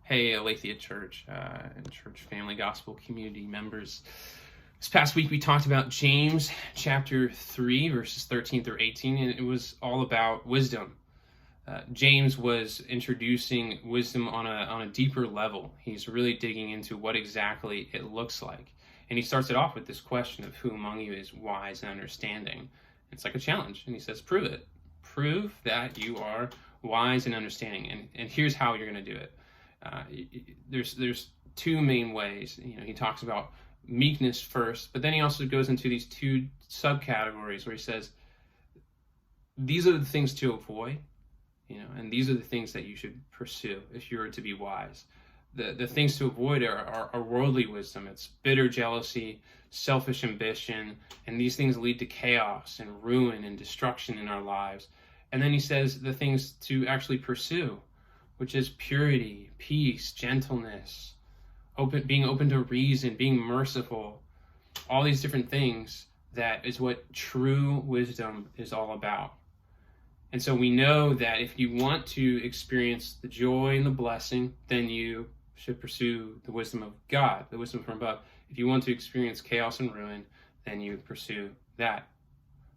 Hey, Aletheia Church and church family gospel community members. This past week we talked about James chapter 3, verses 13 through 18, and it was all about wisdom. James was introducing wisdom on a deeper level. He's really digging into what exactly it looks like. And he starts it off with this question of who among you is wise and understanding. It's like a challenge. And he says, prove it. Prove that you are wise and understanding. And here's how you're going to do it. There's two main ways. He talks about meekness first, but then he also goes into these two subcategories where he says, these are the things to avoid, and these are the things that you should pursue if you are to be wise. The things to avoid are worldly wisdom. It's bitter jealousy, selfish ambition, and these things lead to chaos and ruin and destruction in our lives. And then he says the things to actually pursue, which is purity, peace, gentleness, being open to reason, being merciful, all these different things. That is what true wisdom is all about. And so we know that if you want to experience the joy and the blessing, then you should pursue the wisdom of God, the wisdom from above. If you want to experience chaos and ruin, then you pursue that,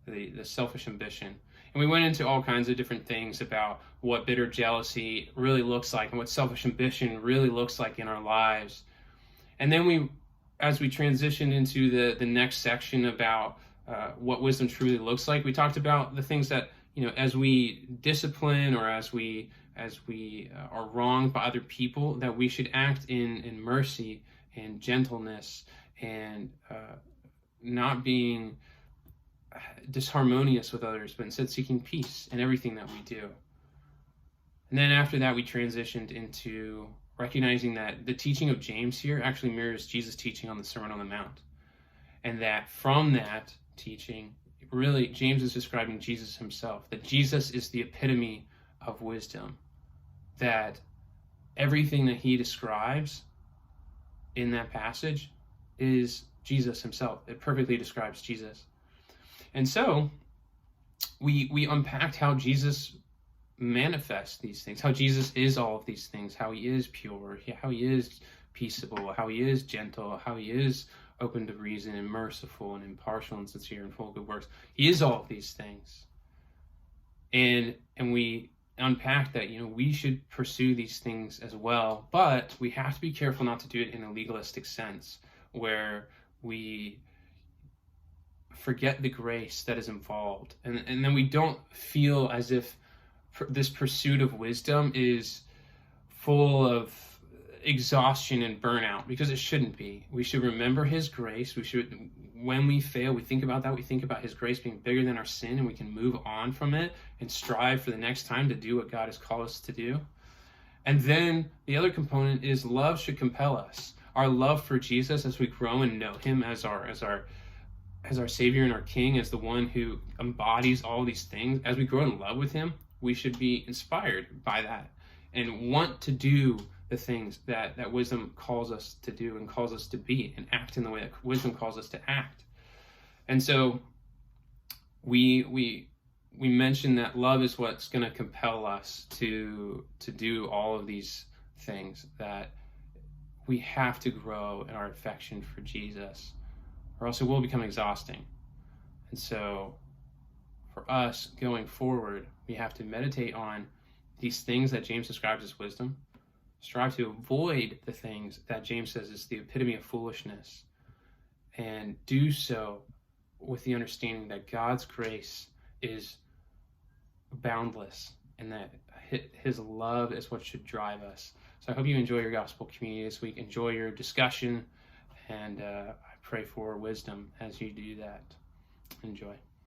the selfish ambition. And we went into all kinds of different things about what bitter jealousy really looks like and what selfish ambition really looks like in our lives. And then as we transitioned into the next section about what wisdom truly looks like, we talked about the things that, as we discipline or as we are wronged by other people, that we should act in mercy and gentleness and not being disharmonious with others, but instead seeking peace in everything that we do. And then after that, we transitioned into recognizing that the teaching of James here actually mirrors Jesus' teaching on the Sermon on the Mount. And that from that teaching, really, James is describing Jesus himself, that Jesus is the epitome of wisdom, that everything that he describes in that passage is Jesus himself. It perfectly describes Jesus. And so we unpacked how Jesus manifests these things, how Jesus is all of these things, how he is pure, how he is peaceable, how he is gentle, how he is open to reason and merciful and impartial and sincere and full of good works. He is all of these things. And we unpacked that, we should pursue these things as well, but we have to be careful not to do it in a legalistic sense where we forget the grace that is involved. And then we don't feel as if this pursuit of wisdom is full of exhaustion and burnout, because it shouldn't be. We should remember his grace. When we fail, we think about that. We think about his grace being bigger than our sin, and we can move on from it and strive for the next time to do what God has called us to do. And then the other component is love should compel us. Our love for Jesus as we grow and know him as our Savior and our King, as the one who embodies all these things. As we grow in love with him, we should be inspired by that and want to do the things that wisdom calls us to do and calls us to be, and act in the way that wisdom calls us to act. And so we mentioned that love is what's going to compel us to do all of these things, that we have to grow in our affection for Jesus, or else it will become exhausting. And so for us going forward, we have to meditate on these things that James describes as wisdom, strive to avoid the things that James says is the epitome of foolishness, and do so with the understanding that God's grace is boundless and that his love is what should drive us. So I hope you enjoy your gospel community this week. Enjoy your discussion, and I pray for wisdom as you do that. Enjoy.